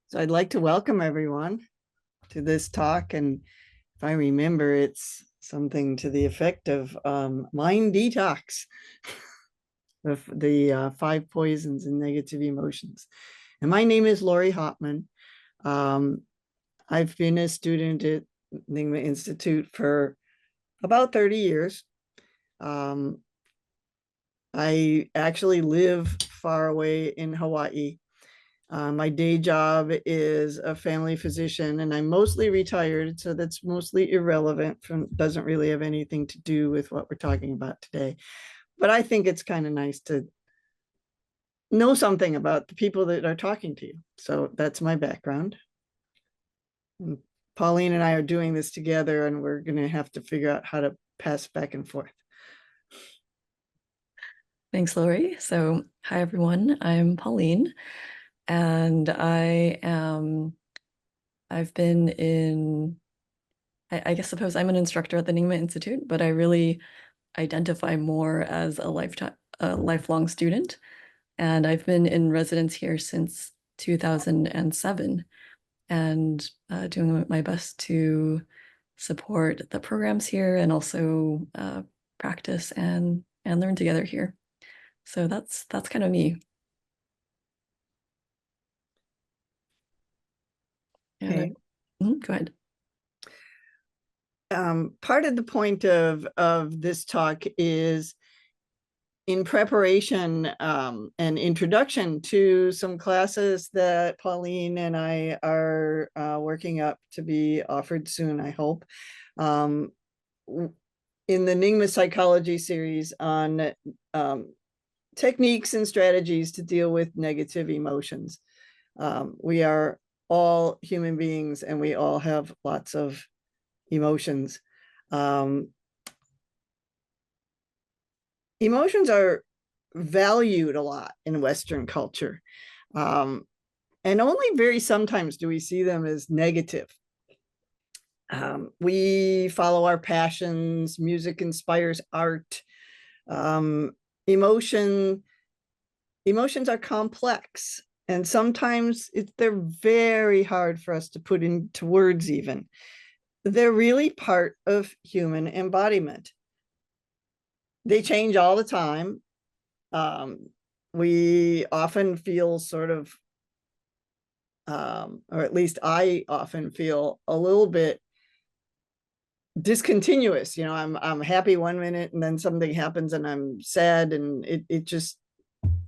So I'd like to welcome everyone to this talk. And if I remember, it's something to the effect of mind detox, the 5 poisons and negative emotions. And my name is Laurie Hopman. I've been a student at Nyingma Institute for about 30 years. I actually live far away in Hawaii. My day job is a family physician, and I'm mostly retired, so that's mostly irrelevant, doesn't really have anything to do with what we're talking about today. But I think it's kind of nice to know something about the people that are talking to you. So that's my background. And Pauline and I are doing this together, and we're going to have to figure out how to pass back and forth. Thanks, Laurie. So, hi, everyone. I'm Pauline, and I've been I suppose I'm an instructor at the Nyingma Institute, but I really identify more as a lifelong student. And I've been in residence here since 2007 and doing my best to support the programs here and also practice and learn together here. So that's kind of me. Okay. Go ahead. Part of the point of this talk is in preparation and introduction to some classes that Pauline and I are working up to be offered soon, I hope. In the Nyingma Psychology series on techniques and strategies to deal with negative emotions. We are all human beings and we all have lots of emotions. Emotions are valued a lot in Western culture. And only very sometimes do we see them as negative. We follow our passions, music inspires art. Emotions are complex, and sometimes they're very hard for us to put into words even. They're really part of human embodiment. They change all the time. We often feel sort of, or at least I often feel a little bit discontinuous. You know, I'm happy one minute and then something happens and I'm sad, and it just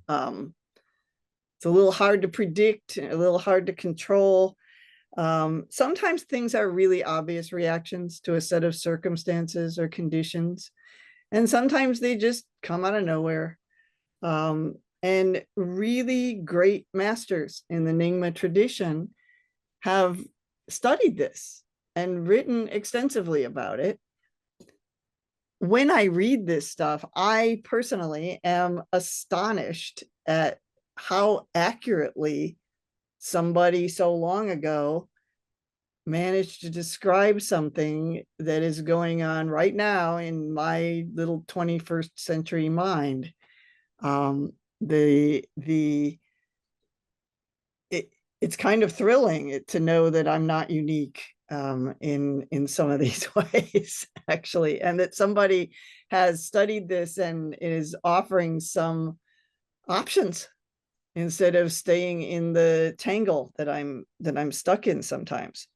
it's a little hard to predict, a little hard to control. Sometimes things are really obvious reactions to a set of circumstances or conditions, and sometimes they just come out of nowhere. And really great masters in the Nyingma tradition have studied this and written extensively about it. When I read this stuff, I personally am astonished at how accurately somebody so long ago managed to describe something that is going on right now in my little 21st century mind. It's kind of thrilling to know that I'm not unique in some of these ways, actually, and that somebody has studied this and is offering some options instead of staying in the tangle that I'm stuck in sometimes.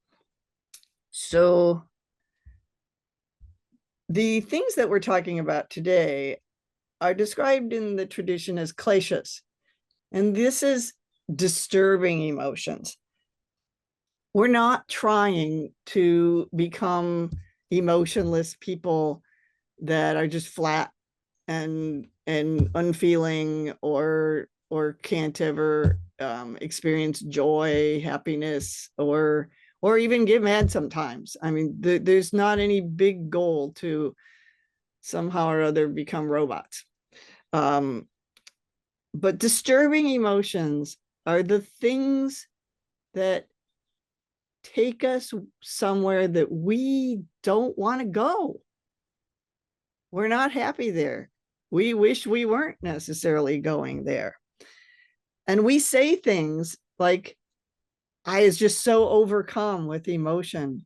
So the things that we're talking about today are described in the tradition as kleshas, and this is disturbing emotions. We're not trying to become emotionless people that are just flat and unfeeling or can't ever experience joy, happiness, or even get mad sometimes. I mean, there's not any big goal to somehow or other become robots. But disturbing emotions are the things that take us somewhere that we don't want to go. We're not happy there. We wish we weren't necessarily going there. And we say things like, I was just so overcome with emotion.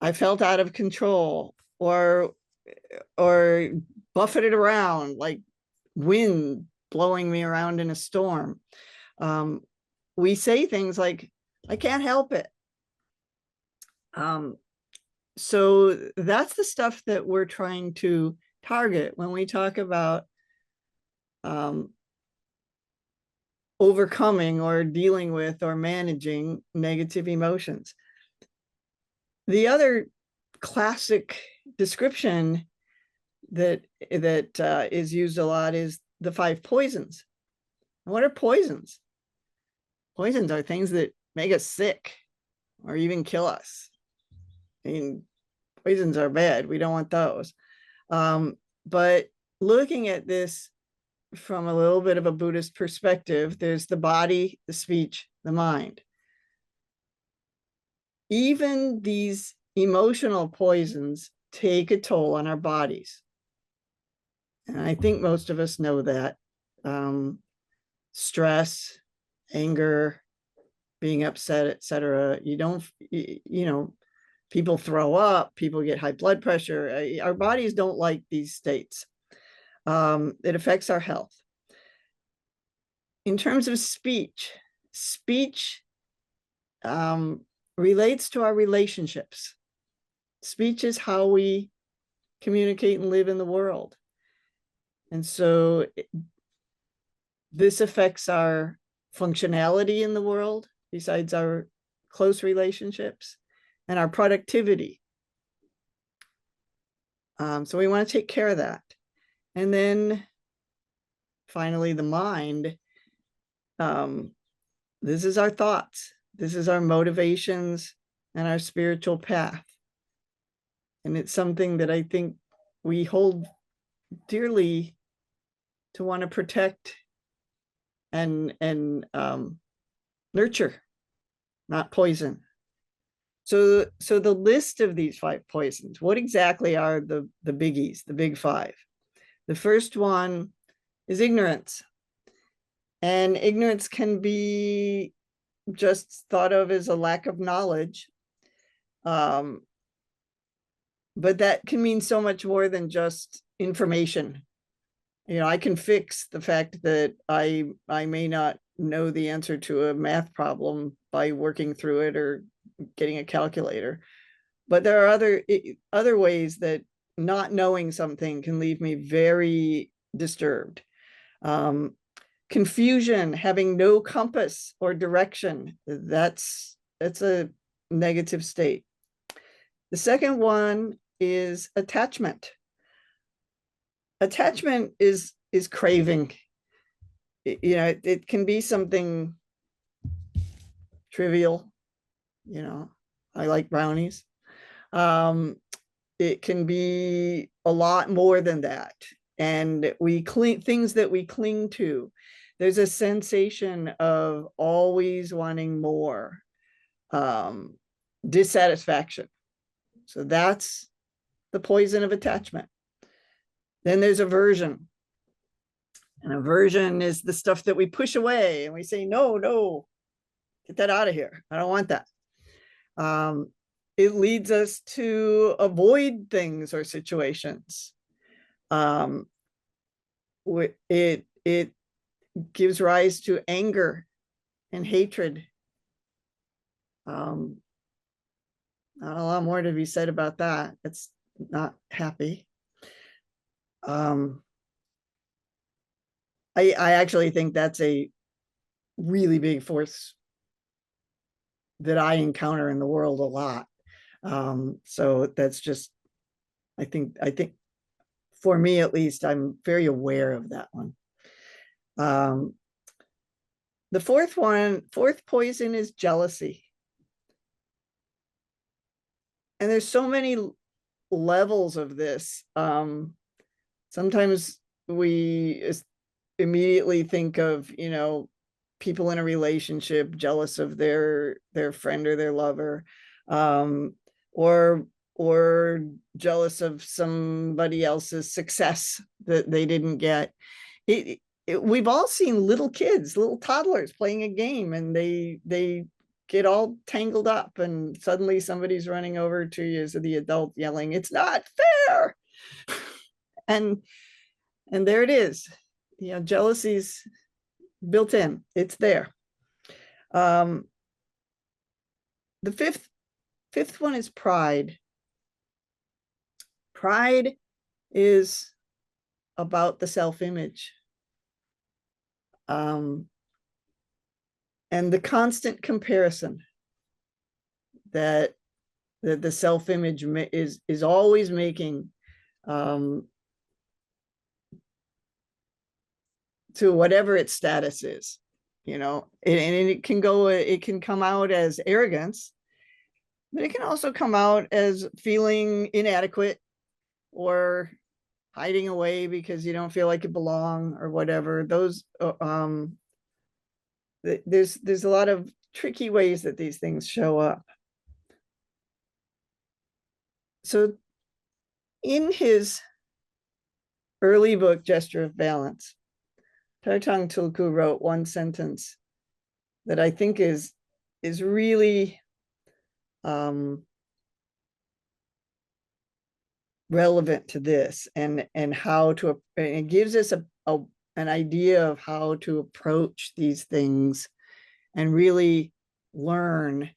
I felt out of control, or buffeted around like wind blowing me around in a storm. We say things like, I can't help it. So that's the stuff that we're trying to target when we talk about overcoming or dealing with or managing negative emotions. The other classic description that is used a lot is the 5 poisons. What are poisons? Poisons are things that make us sick or even kill us. I mean, poisons are bad. We don't want those. But looking at this from a little bit of a Buddhist perspective, there's the body, the speech, the mind. Even these emotional poisons take a toll on our bodies. And I think most of us know that. Stress, anger, being upset, etc. People throw up, people get high blood pressure. Our bodies don't like these states. It affects our health. In terms of speech relates to our relationships. Speech is how we communicate and live in the world. And so this affects our functionality in the world, besides our close relationships, and our productivity. So we want to take care of that. And then finally, the mind. This is our thoughts. This is our motivations and our spiritual path. And it's something that I think we hold dearly to want to protect and nurture, not poison. So the list of these 5 poisons, what exactly are the biggies, the big 5? The first one is ignorance. And ignorance can be just thought of as a lack of knowledge. But that can mean so much more than just information. I can fix the fact that I may not know the answer to a math problem by working through it or getting a calculator. But there are other ways that not knowing something can leave me very disturbed. Confusion, having no compass or direction, that's a negative state. The second one is attachment. Attachment is craving. It can be something trivial. I like brownies. It can be a lot more than that. And things that we cling to. There's a sensation of always wanting more, dissatisfaction. So that's the poison of attachment. Then there's aversion. And aversion is the stuff that we push away and we say, no, get that out of here. I don't want that. It leads us to avoid things or situations. It gives rise to anger and hatred. Not a lot more to be said about that. It's not happy. I actually think that's a really big force that I encounter in the world a lot. So that's just, I think for me at least, I'm very aware of that one. The fourth poison is jealousy. And there's so many levels of this. Sometimes we immediately think of, people in a relationship jealous of their friend or their lover, or jealous of somebody else's success that they didn't get. we've all seen little kids, little toddlers playing a game, and they get all tangled up, and suddenly somebody's running over to you as the adult yelling, "It's not fair!" and there it is. Jealousy's built in. It's there. The fifth one is pride. Pride is about the self-image. And the constant comparison that the self-image is always making to whatever its status is, and it can come out as arrogance, but it can also come out as feeling inadequate or hiding away because you don't feel like you belong or whatever. Those there's a lot of tricky ways that these things show up. So in his early book, Gesture of Balance, Tartang Tulku wrote one sentence that I think is really relevant to this, and how to, and it gives us an idea of how to approach these things and really learn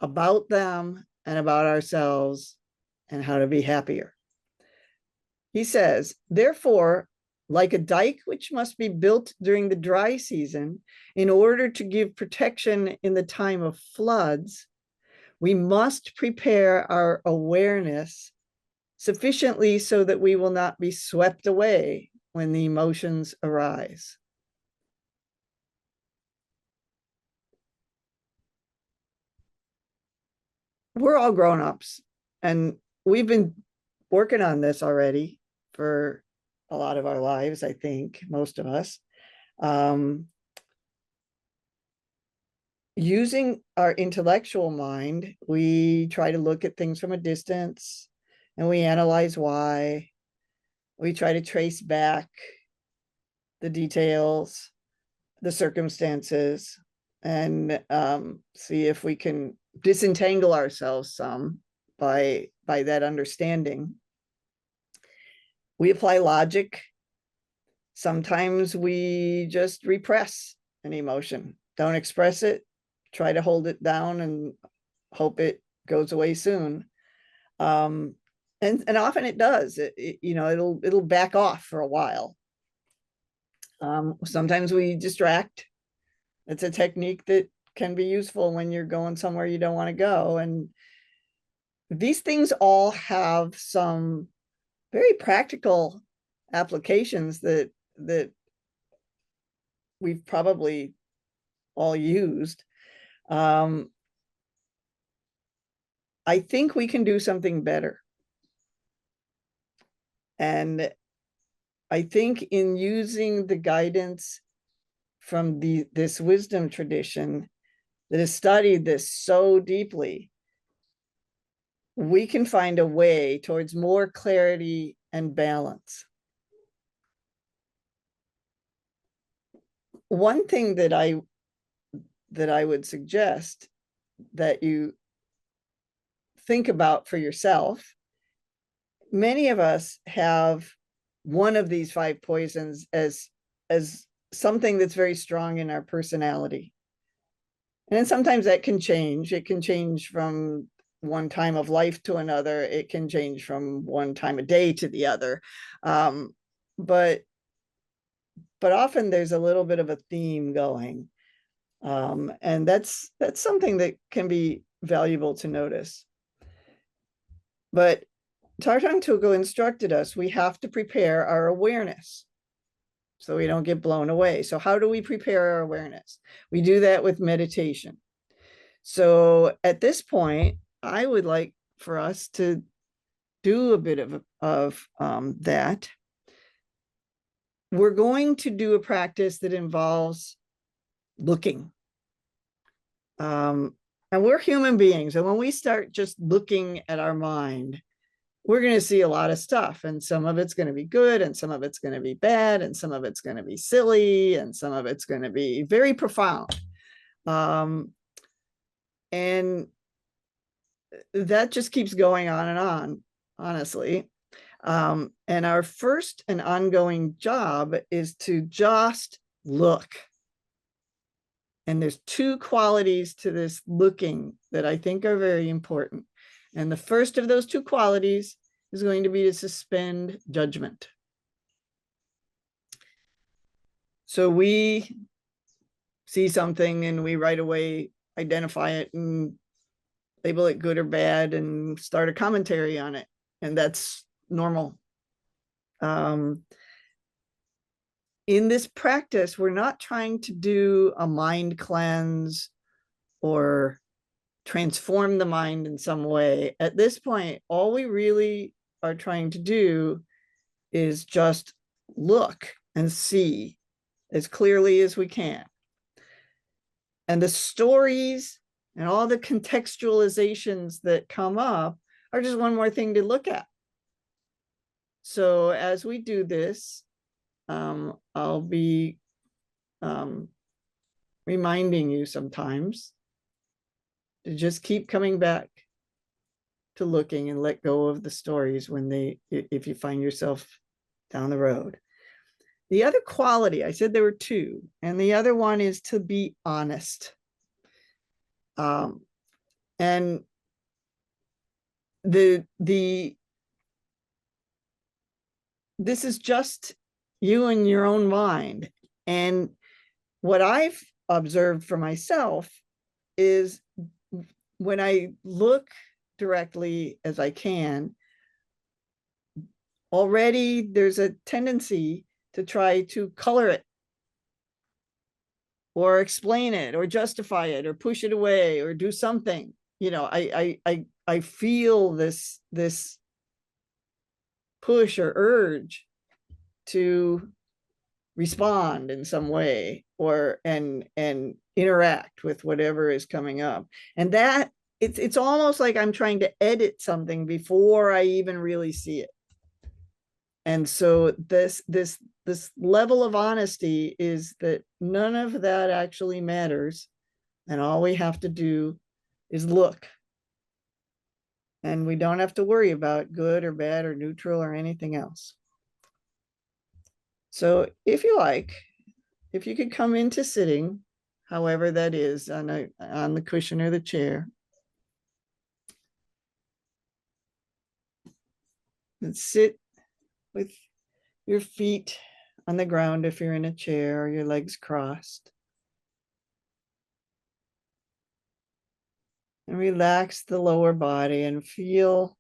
about them and about ourselves and how to be happier. He says, therefore, like a dike which must be built during the dry season in order to give protection in the time of floods, we must prepare our awareness sufficiently so that we will not be swept away when the emotions arise. We're all grown-ups, and we've been working on this already for a lot of our lives, I think, most of us. Using our intellectual mind, we try to look at things from a distance, and we analyze why. We try to trace back the details, the circumstances, and see if we can disentangle ourselves some by that understanding. We apply logic. Sometimes we just repress an emotion, don't express it, try to hold it down and hope it goes away soon. And often it does. It'll back off for a while. Sometimes we distract. It's a technique that can be useful when you're going somewhere you don't want to go. And these things all have some very practical applications that we've probably all used. I think we can do something better. And I think in using the guidance from this wisdom tradition that has studied this so deeply, we can find a way towards more clarity and balance. One thing that I would suggest that you think about for yourself, many of us have one of these 5 poisons as something that's very strong in our personality. And then sometimes that can change. It can change from one time of life to another. It can change from one time of day to the other. But often there's a little bit of a theme going. And that's something that can be valuable to notice. But Tartang Tulku instructed us, we have to prepare our awareness so we don't get blown away. So how do we prepare our awareness? We do that with meditation. So at this point, I would like for us to do a bit of that. We're going to do a practice that involves looking. And we're human beings. And when we start just looking at our mind, we're going to see a lot of stuff, and some of it's going to be good, and some of it's going to be bad, and some of it's going to be silly, and some of it's going to be very profound. And that just keeps going on and on, honestly. And our first and ongoing job is to just look. And there's two qualities to this looking that I think are very important. And the first of those two qualities is going to be to suspend judgment. So we see something and we right away identify it and label it good or bad and start a commentary on it. And that's normal. In this practice, we're not trying to do a mind cleanse or transform the mind in some way. At this point, all we really are trying to do is just look and see as clearly as we can. And the stories and all the contextualizations that come up are just one more thing to look at. So as we do this, I'll be reminding you sometimes to just keep coming back to looking and let go of the stories if you find yourself down the road. The other quality, I said there were two, and the other one is to be honest. And this is just you and your own mind. And what I've observed for myself is when I look directly as I can, already there's a tendency to try to color it or explain it or justify it or push it away or do something. You know, I feel this push or urge to respond in some way or and interact with whatever is coming up. And that it's almost like I'm trying to edit something before I even really see it. And so this level of honesty is that none of that actually matters. And all we have to do is look. And we don't have to worry about good or bad or neutral or anything else. So if you like, if you could come into sitting, however that is, on the cushion or the chair. And sit with your feet on the ground if you're in a chair or your legs crossed. And relax the lower body and feel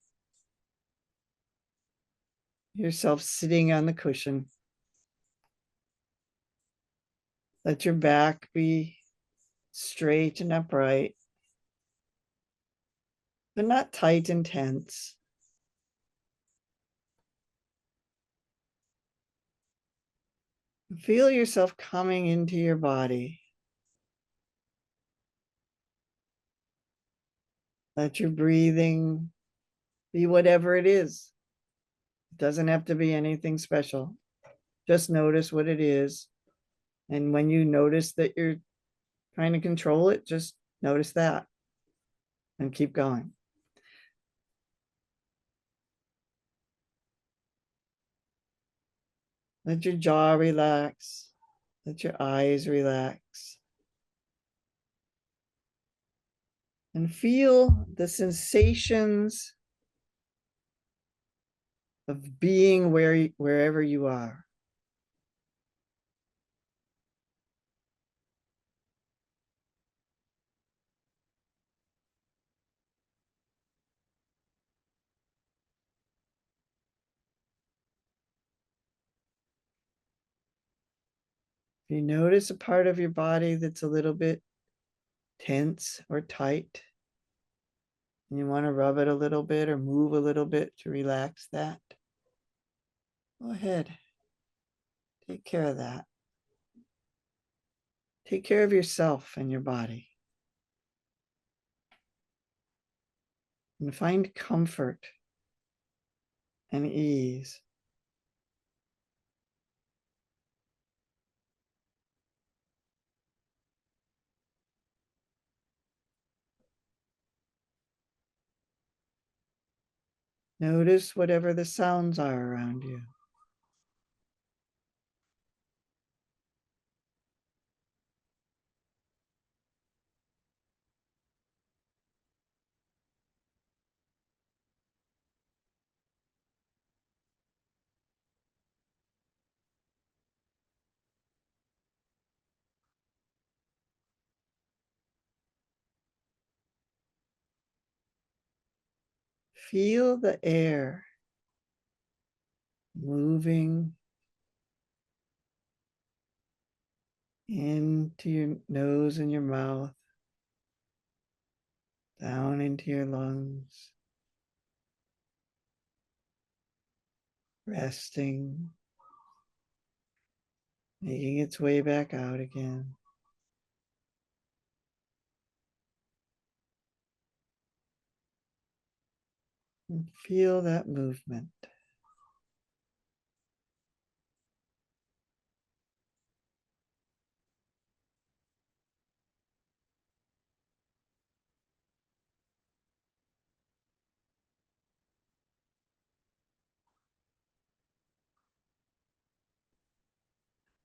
yourself sitting on the cushion. Let your back be straight and upright, but not tight and tense. Feel yourself coming into your body. Let your breathing be whatever it is. It doesn't have to be anything special. Just notice what it is. And when you notice that you're trying to control it, just notice that and keep going. Let your jaw relax. Let your eyes relax. And feel the sensations of being wherever you are. If you notice a part of your body that's a little bit tense or tight, and you want to rub it a little bit or move a little bit to relax that, go ahead. Take care of that. Take care of yourself and your body. And find comfort and ease. Notice whatever the sounds are around you. Feel the air moving into your nose and your mouth, down into your lungs, resting, making its way back out again. And feel that movement.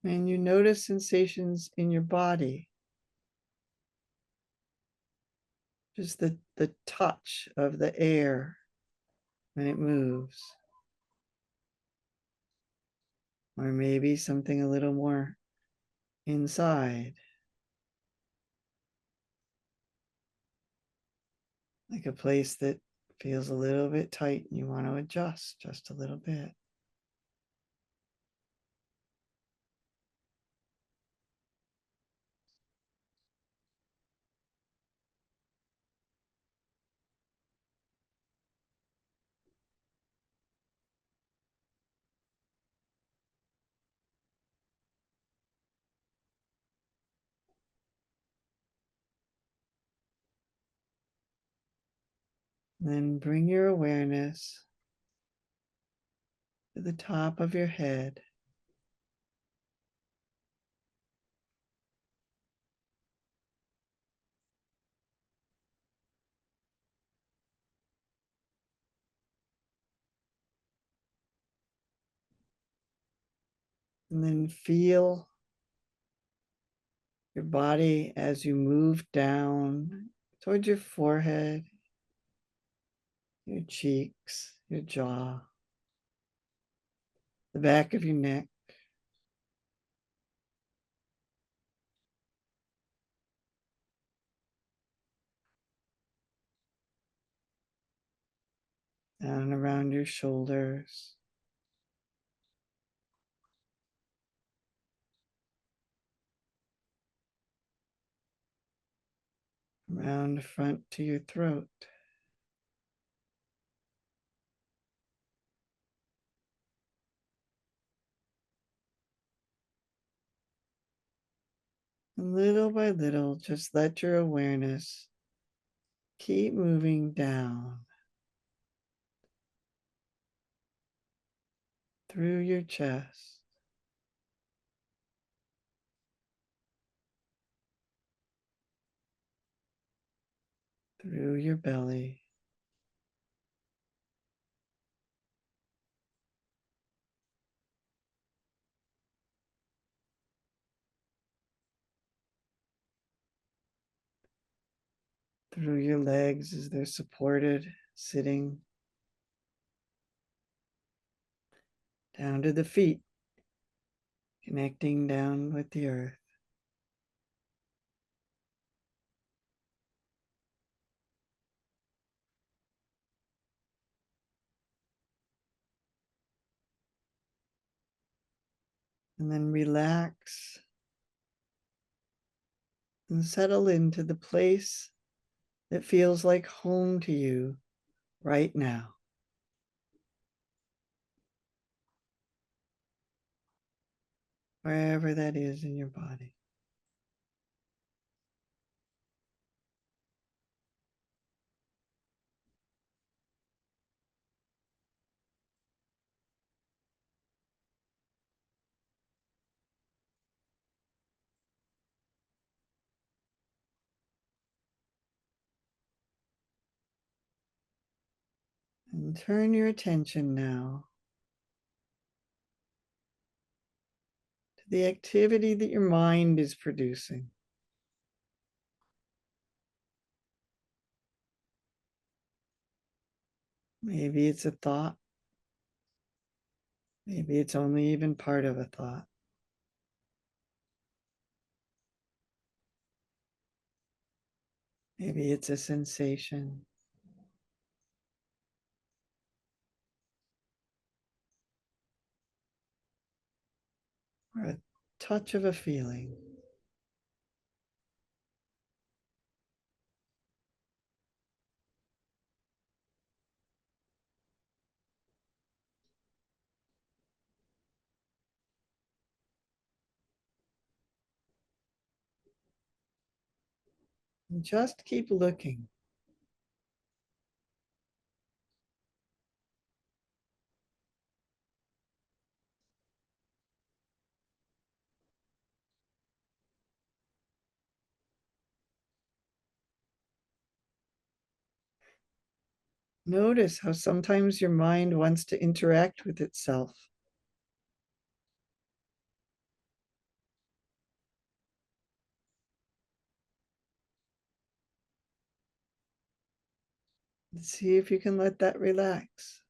And you notice sensations in your body, just the touch of the air when it moves. Or maybe something a little more inside, like a place that feels a little bit tight and you want to adjust just a little bit. Then bring your awareness to the top of your head. And then feel your body as you move down towards your forehead, your cheeks, your jaw, the back of your neck. Down around your shoulders, around the front to your throat. And little by little, just let your awareness keep moving down through your chest, through your belly, through your legs as they're supported, sitting, down to the feet, connecting down with the earth. And then relax and settle into the place that feels like home to you right now. Wherever that is in your body. And turn your attention now to the activity that your mind is producing. Maybe it's a thought. Maybe it's only even part of a thought. Maybe it's a sensation. Or a touch of a feeling. And just keep looking. Notice how sometimes your mind wants to interact with itself. See if you can let that relax.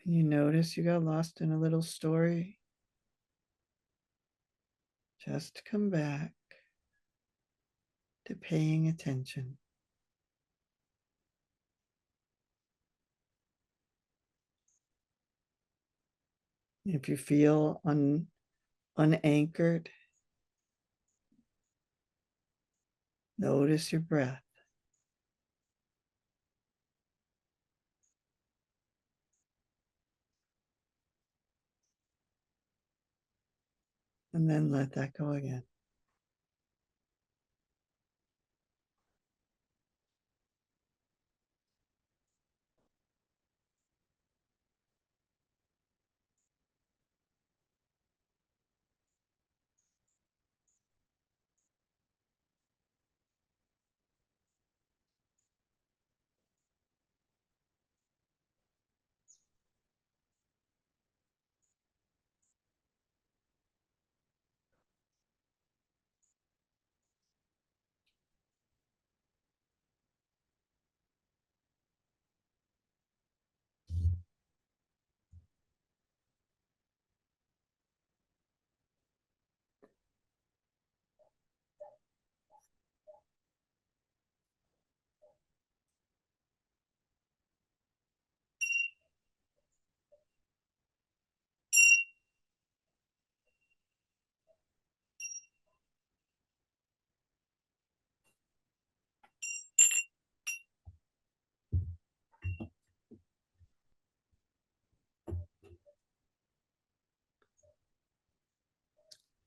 And you notice you got lost in a little story. Just come back to paying attention. If you feel unanchored, notice your breath. And then let that go again.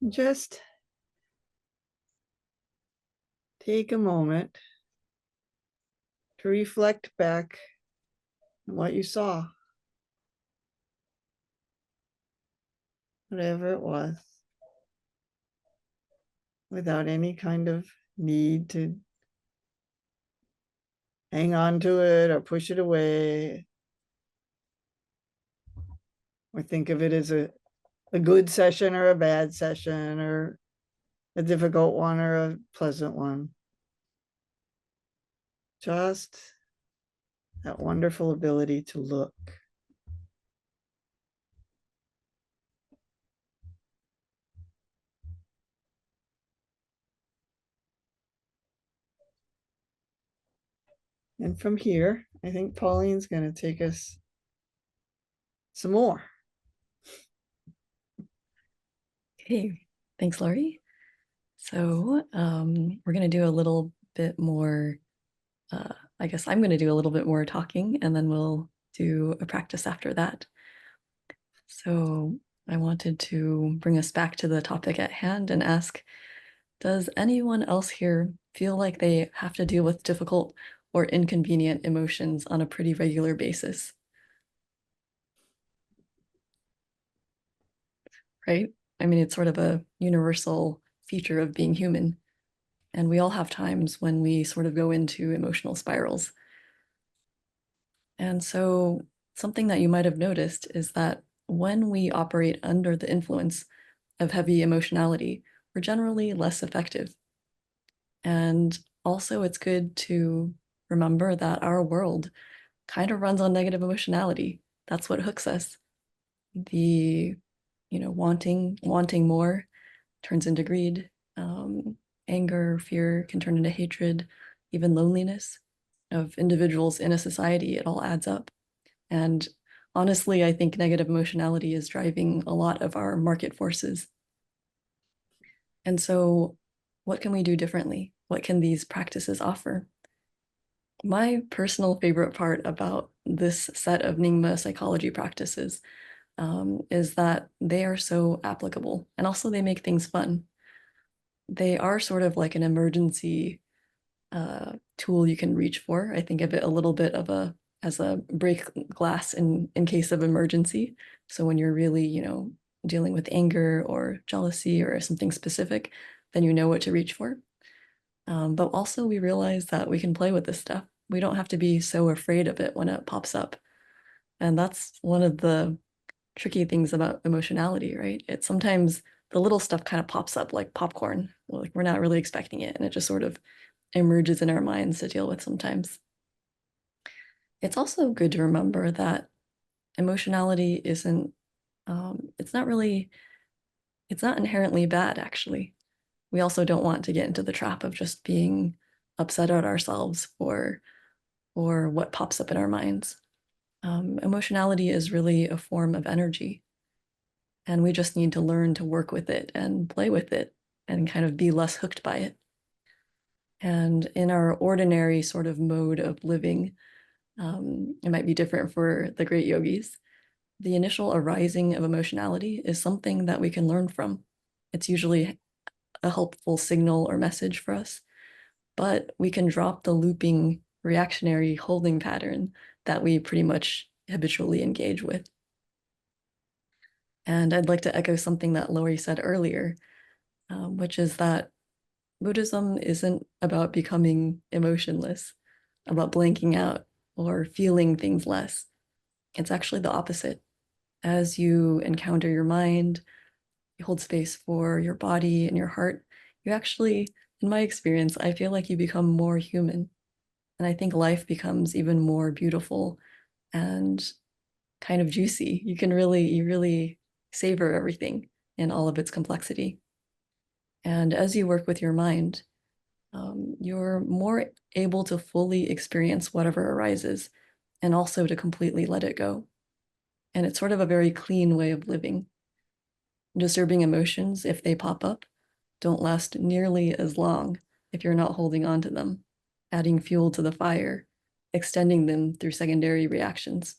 Just take a moment to reflect back on what you saw, whatever it was, without any kind of need to hang on to it or push it away. or think of it as a good session or a bad session, or a difficult one or a pleasant one. Just that wonderful ability to look. And from here, I think Pauline's going to take us some more. Okay, thanks, Laurie. So we're going to do a little bit more, I guess I'm going to do a little bit more talking, and then we'll do a practice after that. So I wanted to bring us back to the topic at hand and ask, does anyone else here feel like they have to deal with difficult or inconvenient emotions on a pretty regular basis? Right? I mean, it's sort of a universal feature of being human. And we all have times when we sort of go into emotional spirals. And so something that you might have noticed is that when we operate under the influence of heavy emotionality, we're generally less effective. And also, it's good to remember that our world kind of runs on negative emotionality. That's what hooks us. The, wanting more turns into greed. Anger, fear can turn into hatred, even loneliness of individuals in a society. It all adds up. And honestly, I think negative emotionality is driving a lot of our market forces. And so, what can we do differently? What can these practices offer? My personal favorite part about this set of Nyingma psychology practices is that they are so applicable, and also they make things fun. They are sort of like an emergency tool you can reach for. I think of it a little bit as a break glass in case of emergency. So when you're really, dealing with anger or jealousy or something specific, then you know what to reach for. But also we realize that we can play with this stuff. We don't have to be so afraid of it when it pops up. And that's one of the tricky things about emotionality, right? It's sometimes the little stuff kind of pops up like popcorn. Like we're not really expecting it, and it just sort of emerges in our minds to deal with sometimes. It's also good to remember that emotionality isn't, it's not really, it's not inherently bad, actually. We also don't want to get into the trap of just being upset at ourselves for what pops up in our minds. Emotionality is really a form of energy, and we just need to learn to work with it and play with it and kind of be less hooked by it. And in our ordinary sort of mode of living, it might be different for the great yogis. The initial arising of emotionality is something that we can learn from. It's usually a helpful signal or message for us, but we can drop the looping reactionary holding pattern that we pretty much habitually engage with. And I'd like to echo something that Laurie said earlier, which is that Buddhism isn't about becoming emotionless, about blanking out or feeling things less. It's actually the opposite. As you encounter your mind, you hold space for your body and your heart, you actually, in my experience, I feel like you become more human. And I think life becomes even more beautiful and kind of juicy. You really savor everything in all of its complexity. And as you work with your mind, you're more able to fully experience whatever arises and also to completely let it go. And it's sort of a very clean way of living. Disturbing emotions, if they pop up, don't last nearly as long if you're not holding on to them, adding fuel to the fire, extending them through secondary reactions.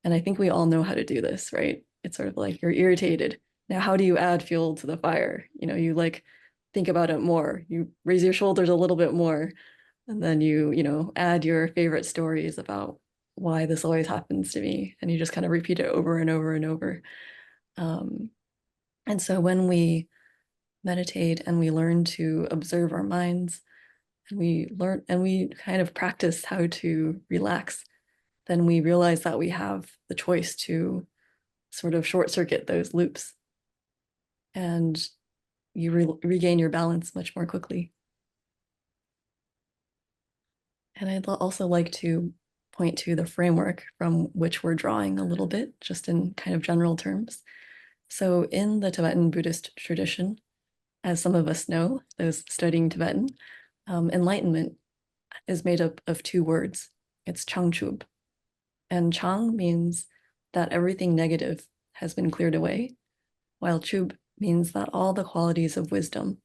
And I think we all know how to do this, right? It's sort of like you're irritated. Now, how do you add fuel to the fire? You like think about it more. You raise your shoulders a little bit more, and then add your favorite stories about why this always happens to me. And you just kind of repeat it over and over and over. Um, and so when we meditate and we learn to observe our minds and we kind of practice how to relax, then we realize that we have the choice to sort of short circuit those loops, and you regain your balance much more quickly. And I'd also like to point to the framework from which we're drawing a little bit, just in kind of general terms. So in the Tibetan Buddhist tradition, as some of us know, those studying Tibetan, enlightenment is made up of two words. It's changchub. And chang means that everything negative has been cleared away, while chub means that all the qualities of wisdom,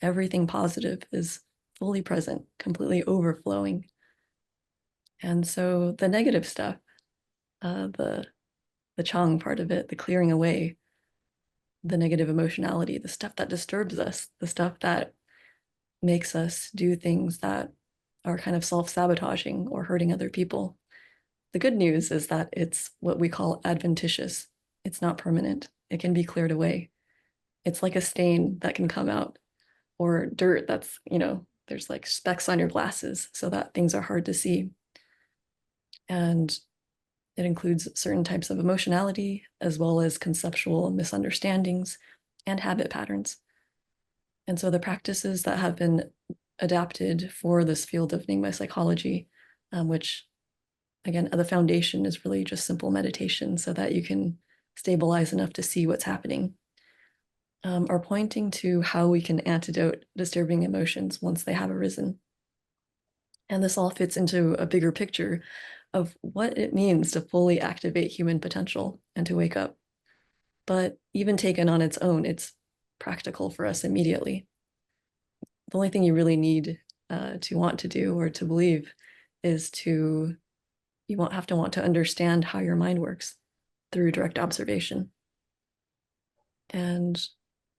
everything positive, is fully present, completely overflowing. And so the negative stuff, the chang part of it, the clearing away, the negative emotionality, the stuff that disturbs us, the stuff that makes us do things that are kind of self-sabotaging or hurting other people. The good news is that it's what we call adventitious. It's not permanent. It can be cleared away. It's like a stain that can come out, or dirt that's, there's like specks on your glasses so that things are hard to see. And it includes certain types of emotionality, as well as conceptual misunderstandings and habit patterns. And so the practices that have been adapted for this field of Nyingma psychology, which again, the foundation is really just simple meditation so that you can stabilize enough to see what's happening, are pointing to how we can antidote disturbing emotions once they have arisen. And this all fits into a bigger picture of what it means to fully activate human potential and to wake up. But even taken on its own, it's practical for us immediately. The only thing you really need to want to do or to believe is you won't have to want to understand how your mind works through direct observation. And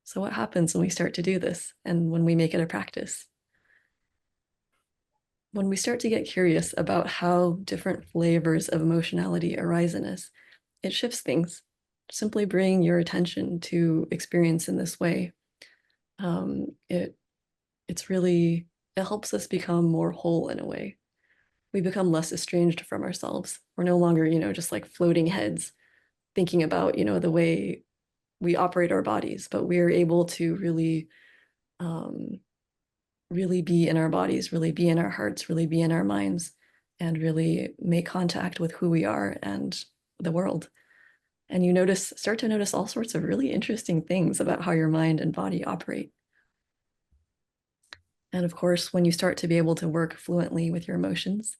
so what happens when we start to do this and when we make it a practice? When we start to get curious about how different flavors of emotionality arise in us, it shifts things. Simply bring your attention to experience in this way. It helps us become more whole in a way. We become less estranged from ourselves. We're no longer, just like floating heads thinking about, the way we operate our bodies, but we're able to really be in our bodies, really be in our hearts, really be in our minds, and really make contact with who we are and the world. And you start to notice all sorts of really interesting things about how your mind and body operate. And of course, when you start to be able to work fluently with your emotions,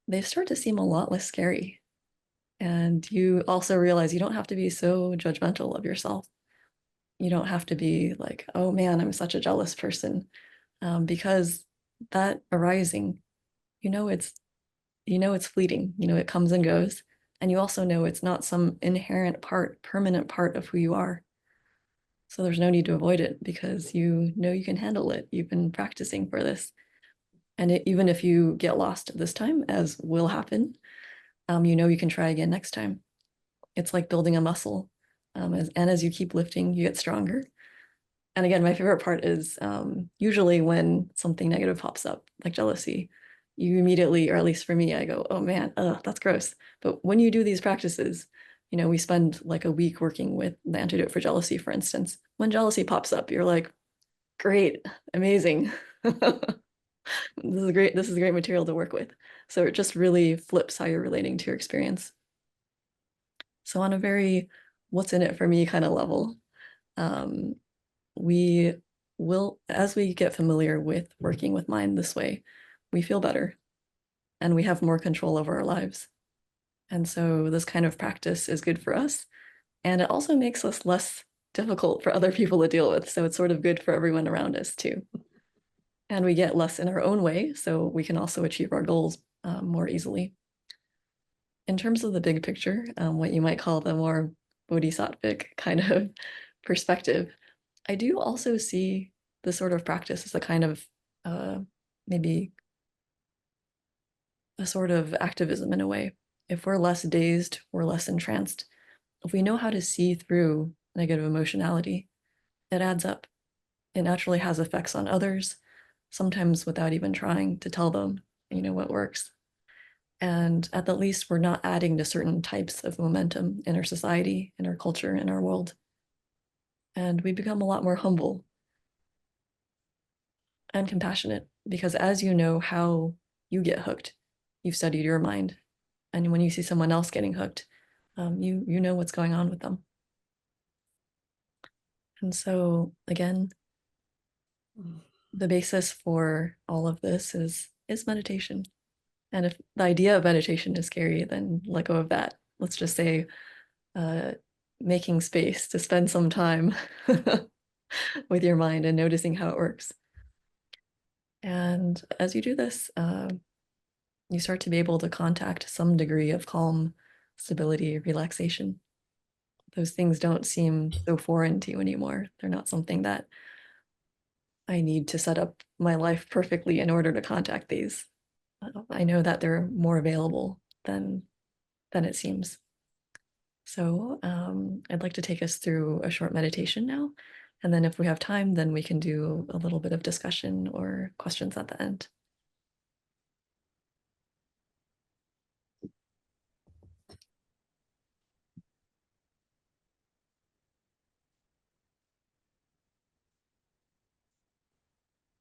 they start to seem a lot less scary. And you also realize you don't have to be so judgmental of yourself. You don't have to be like, oh man, I'm such a jealous person, because that arising, it's fleeting. It comes and goes, and you also know it's not some inherent permanent part of who you are. So there's no need to avoid it because you know you can handle it. You've been practicing for this, and even if you get lost this time, as will happen, you can try again next time. It's like building a muscle. As you keep lifting, you get stronger. And again, my favorite part is usually when something negative pops up, like jealousy, you immediately, or at least for me, I go, oh man, that's gross. But when you do these practices, we spend like a week working with the antidote for jealousy, for instance. When jealousy pops up, you're like, great, amazing. This is great. This is great material to work with. So it just really flips how you're relating to your experience. So on a very what's in it for me kind of level, we will, as we get familiar with working with mind this way, we feel better and we have more control over our lives. And so this kind of practice is good for us. And it also makes us less difficult for other people to deal with. So it's sort of good for everyone around us too. And we get less in our own way, so we can also achieve our goals more easily. In terms of the big picture, what you might call the more bodhisattvic kind of perspective, I do also see this sort of practice as a kind of maybe a sort of activism in a way. If we're less dazed, we're less entranced. If we know how to see through negative emotionality, it adds up. It naturally has effects on others, sometimes without even trying to tell them, what works. And at the least, we're not adding to certain types of momentum in our society, in our culture, in our world. And we become a lot more humble and compassionate because as you know how you get hooked, you've studied your mind. And when you see someone else getting hooked, you know what's going on with them. And so again, the basis for all of this is meditation. And if the idea of meditation is scary, then let go of that. Let's just say uh, making space to spend some time with your mind and noticing how it works. And as you do this, you start to be able to contact some degree of calm, stability, relaxation. Those things don't seem so foreign to you anymore. They're not something that I need to set up my life perfectly in order to contact these. I know that they're more available than it seems. So I'd like to take us through a short meditation now. And then if we have time, then we can do a little bit of discussion or questions at the end.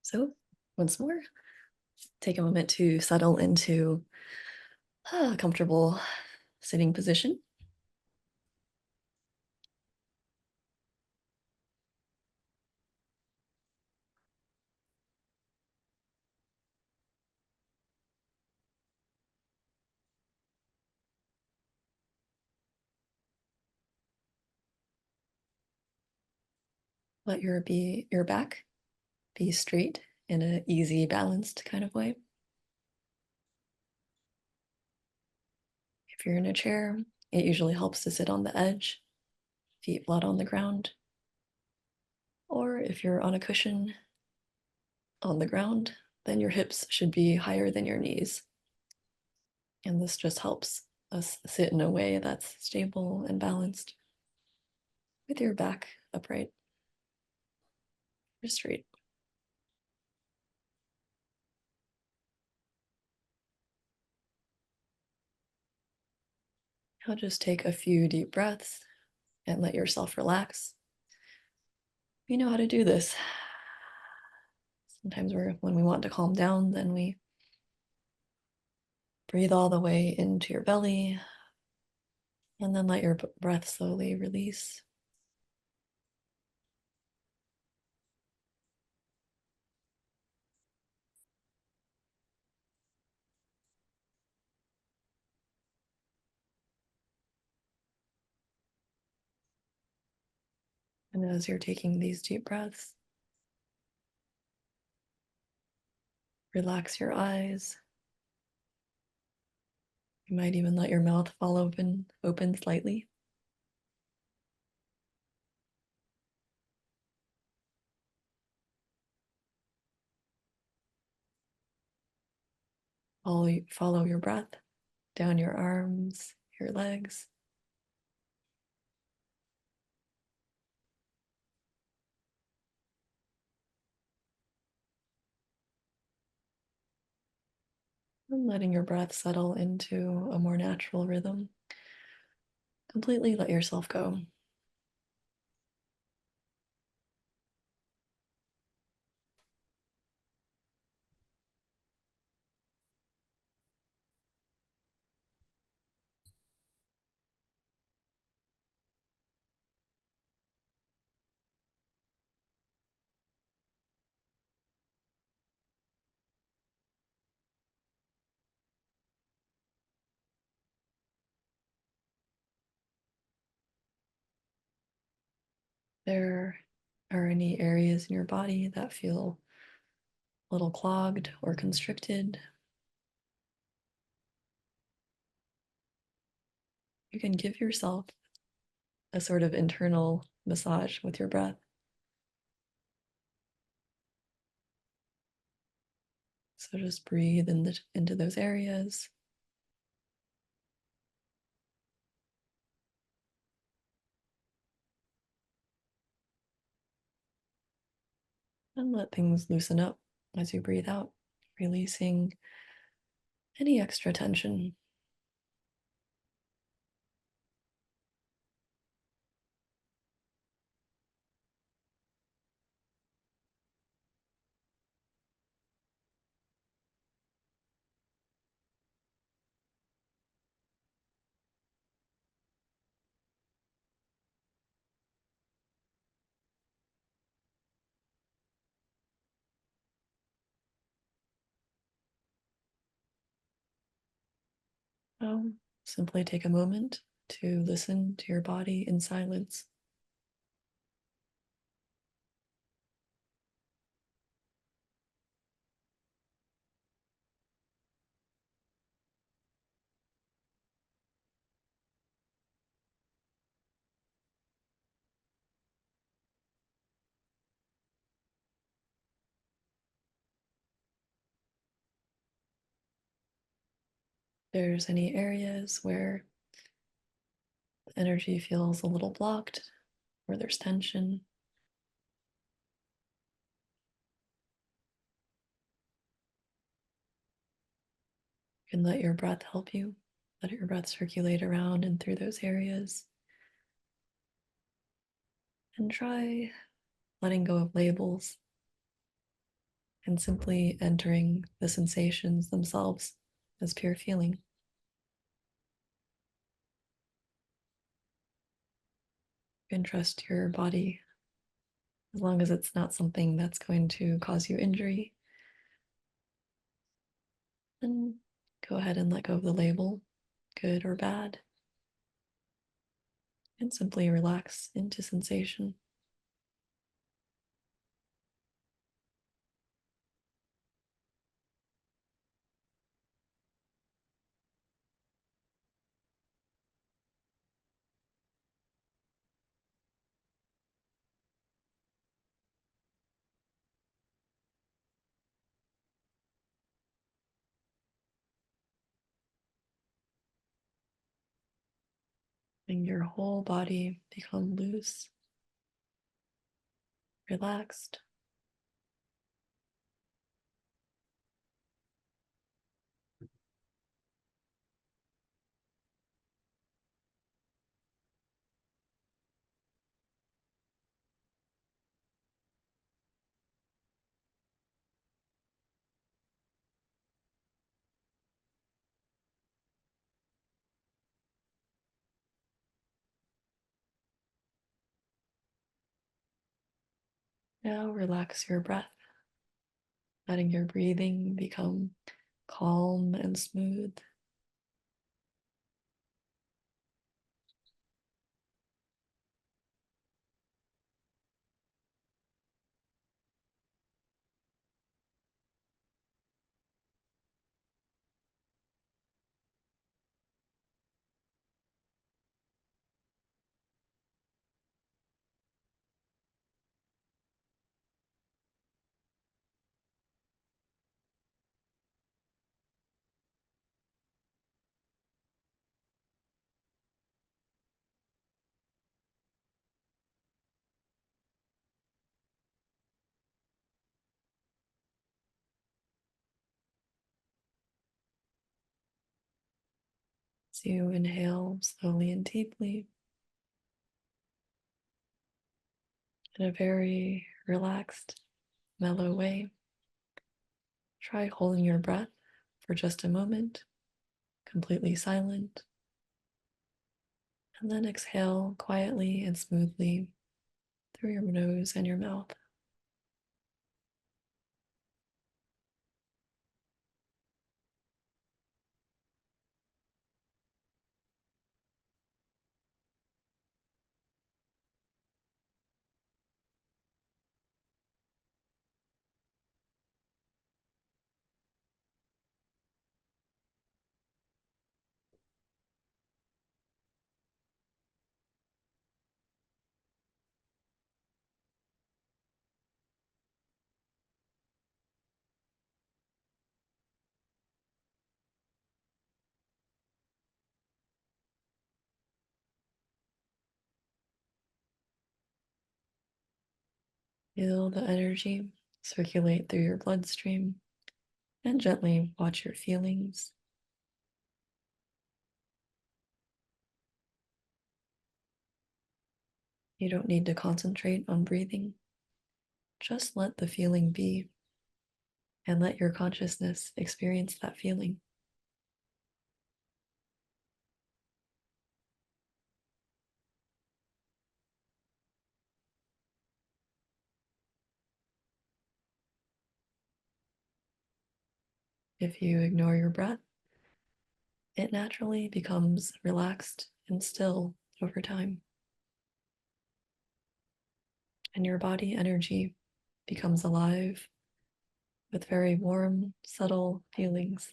So once more, take a moment to settle into a comfortable sitting position. Let your back be straight in an easy, balanced kind of way. If you're in a chair, it usually helps to sit on the edge, feet flat on the ground. Or if you're on a cushion on the ground, then your hips should be higher than your knees. And this just helps us sit in a way that's stable and balanced with your back upright or straight. Now just take a few deep breaths and let yourself relax. You know how to do this. Sometimes when we want to calm down, then we breathe all the way into your belly and then let your breath slowly release. And as you're taking these deep breaths, relax your eyes. You might even let your mouth fall open slightly. Follow your breath down your arms, your legs. And letting your breath settle into a more natural rhythm. Completely let yourself go. There are any areas in your body that feel a little clogged or constricted. You can give yourself a sort of internal massage with your breath. So just breathe into those areas. And let things loosen up as you breathe out, releasing any extra tension. Simply take a moment to listen to your body in silence. There's any areas where energy feels a little blocked, where there's tension, you can let your breath help you. Let your breath circulate around and through those areas. And try letting go of labels and simply entering the sensations themselves as pure feeling. You can trust your body as long as it's not something that's going to cause you injury. And go ahead and let go of the label, good or bad, and simply relax into sensation. And your whole body become loose, relaxed. Now relax your breath, letting your breathing become calm and smooth. As you inhale slowly and deeply in a very relaxed, mellow way, try holding your breath for just a moment, completely silent, and then exhale quietly and smoothly through your nose and your mouth. Feel the energy circulate through your bloodstream and gently watch your feelings You don't need to concentrate on breathing. Just let the feeling be and let your consciousness experience that feeling. If you ignore your breath, it naturally becomes relaxed and still over time. And your body energy becomes alive with very warm, subtle feelings,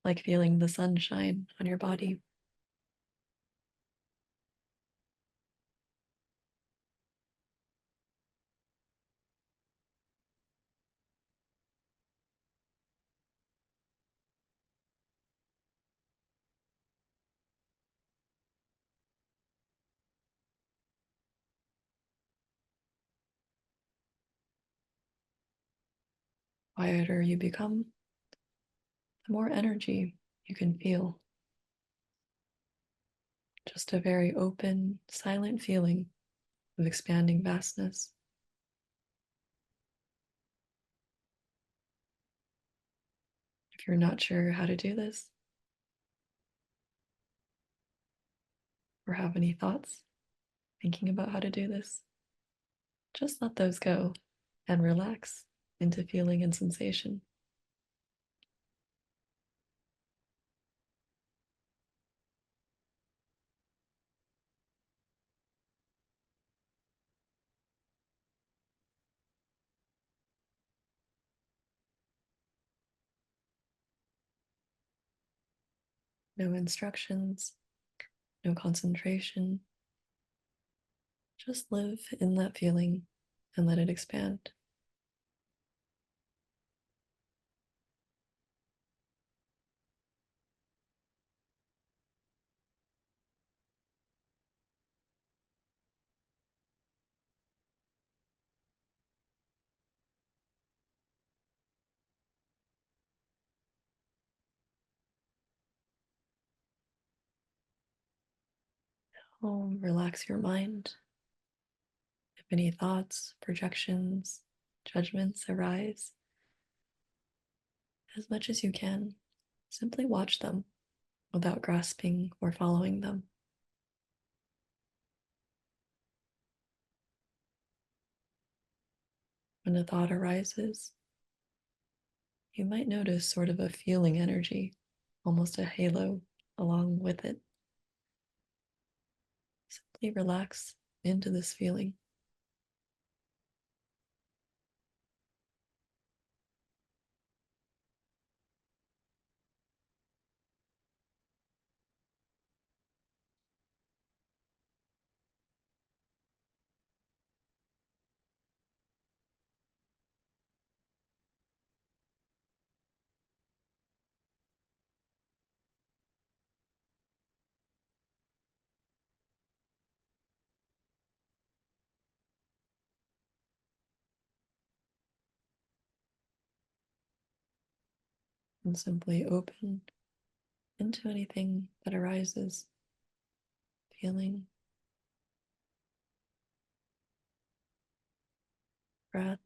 like feeling the sunshine on your body. Quieter you become, the more energy you can feel. Just a very open, silent feeling of expanding vastness. If you're not sure how to do this, or have any thoughts thinking about how to do this, just let those go and relax into feeling and sensation. No instructions, no concentration. Just live in that feeling and let it expand. Relax your mind. If any thoughts, projections, judgments arise, as much as you can, simply watch them without grasping or following them. When a thought arises, you might notice sort of a feeling energy, almost a halo along with it. Simply relax into this feeling. And simply open into anything that arises, feeling, breath,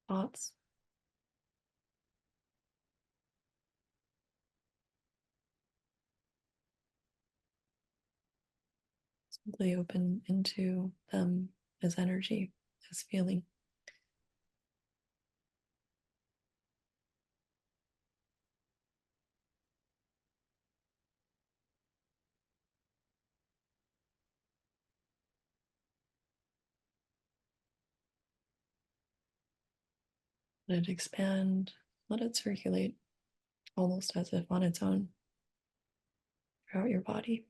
thoughts. Simply open into them as energy, as feeling. Let it expand, let it circulate, almost as if on its own throughout your body.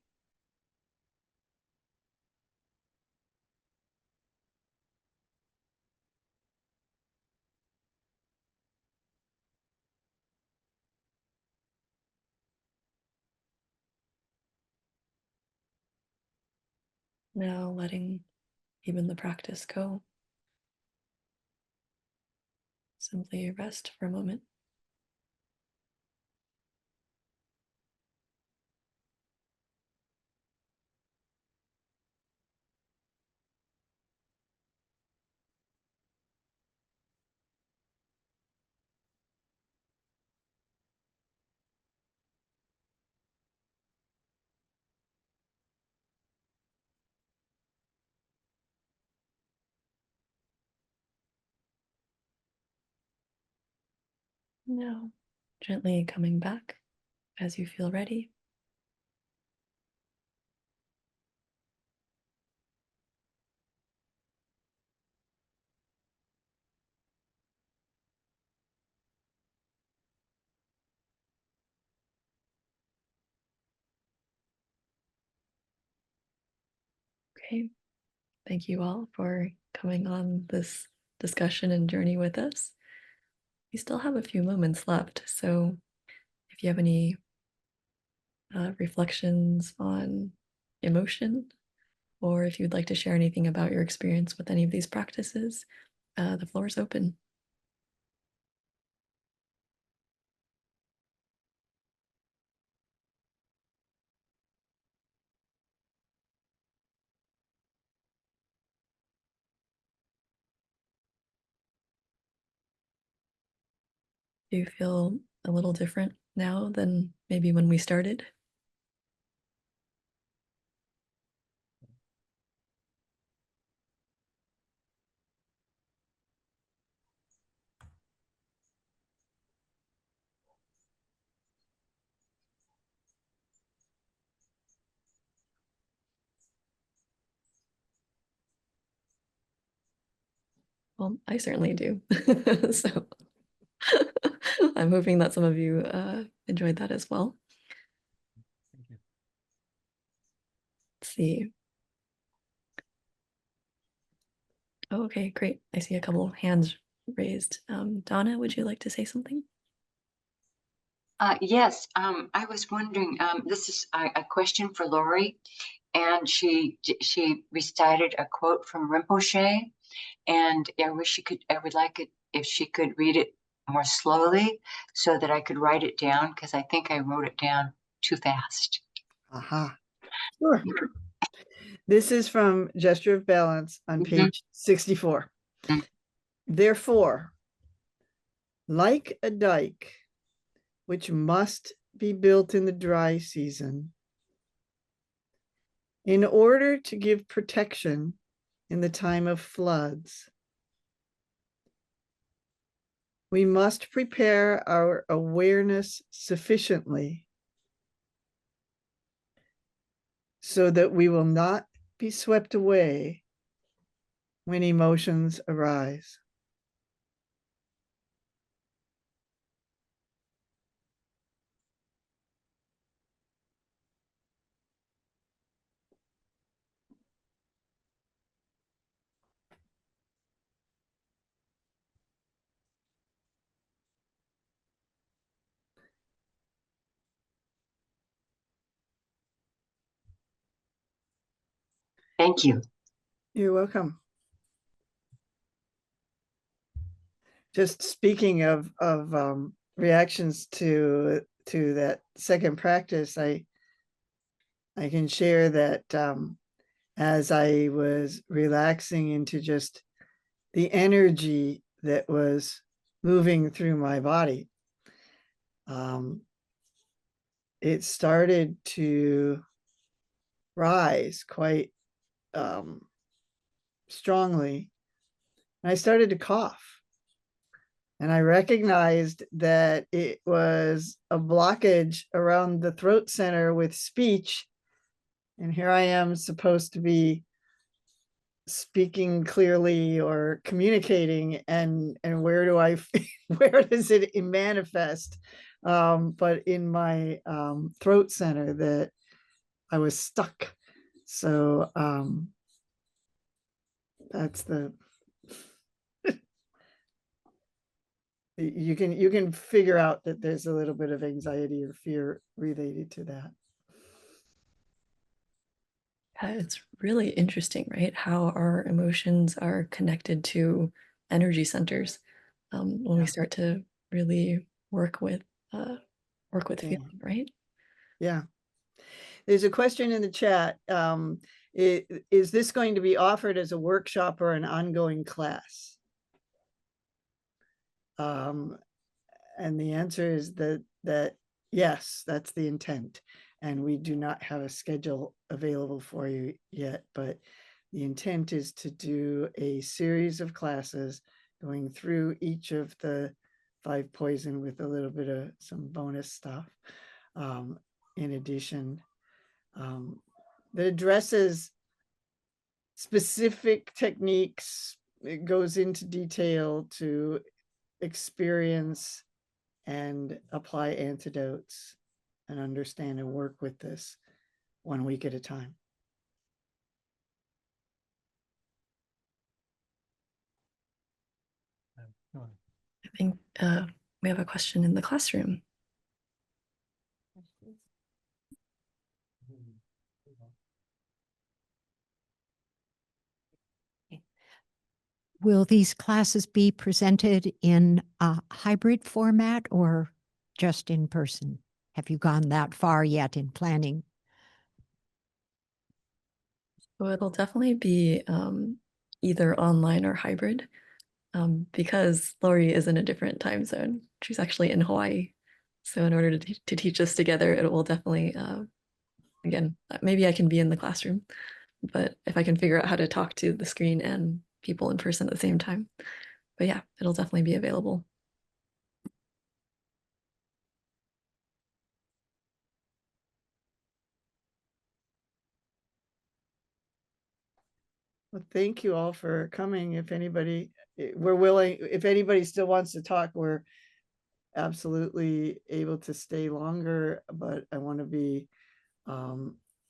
Now letting even the practice go. Simply rest for a moment. Now, gently coming back as you feel ready. Okay, thank you all for coming on this discussion and journey with us. We still have a few moments left, so if you have any reflections on emotion, or if you'd like to share anything about your experience with any of these practices, the floor is open. Do you feel a little different now than maybe when we started? Well, I certainly do. So I'm hoping that some of you enjoyed that as well. Thank you. Let's see. Oh, okay, great. I see a couple hands raised. Donna, would you like to say something? Yes, I was wondering, this is a question for Laurie, and she recited a quote from Rinpoche, and I would like it if she could read it more slowly so that I could write it down, because I think I wrote it down too fast. Aha. Sure. This is from Gesture of Balance on page 64. Therefore, like a dike, which must be built in the dry season, in order to give protection in the time of floods, we must prepare our awareness sufficiently so that we will not be swept away when emotions arise. Thank you. You're welcome. Just speaking of reactions to that second practice, I can share that as I was relaxing into just the energy that was moving through my body, it started to rise quite strongly. And I started to cough. And I recognized that it was a blockage around the throat center with speech. And here I am supposed to be speaking clearly or communicating, and where do I where does it manifest? But in my throat center, that I was stuck. So that's the you can figure out that there's a little bit of anxiety or fear related to that. It's really interesting, right? How our emotions are connected to energy centers when we start to really work with feeling, right? Yeah. There's a question in the chat. Is this going to be offered as a workshop or an ongoing class? And the answer is that yes, that's the intent. And we do not have a schedule available for you yet, but the intent is to do a series of classes going through each of the 5 poison with a little bit of some bonus stuff. In addition, that addresses specific techniques. It goes into detail to experience and apply antidotes and understand and work with this 1 week at a time. Go on. I think we have a question in the classroom. Will these classes be presented in a hybrid format or just in person? Have you gone that far yet in planning? So it'll definitely be either online or hybrid, because Laurie is in a different time zone. She's actually in Hawaii. So in order to teach us together, it will definitely, again, maybe I can be in the classroom, but if I can figure out how to talk to the screen and people in person at the same time. But yeah, it'll definitely be available. Well, thank you all for coming. If anybody, we're willing, if anybody still wants to talk, we're absolutely able to stay longer, but I want to be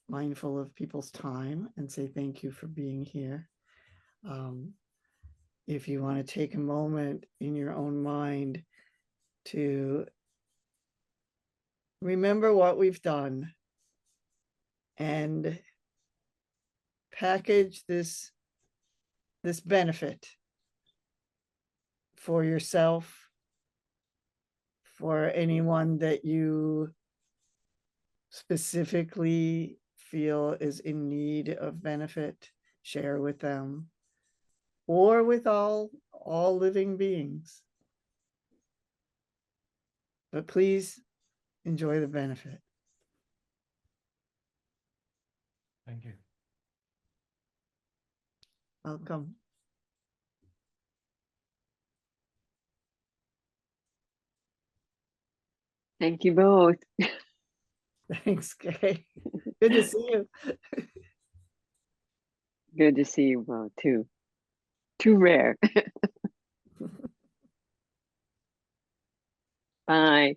mindful of people's time and say thank you for being here. If you want to take a moment in your own mind to remember what we've done and package this benefit for yourself, for anyone that you specifically feel is in need of benefit, share with them, or with all living beings. But please enjoy the benefit. Thank you. Welcome. Thank you both. Thanks, Kay. Good to see you. Good to see you both too. Too rare. Bye.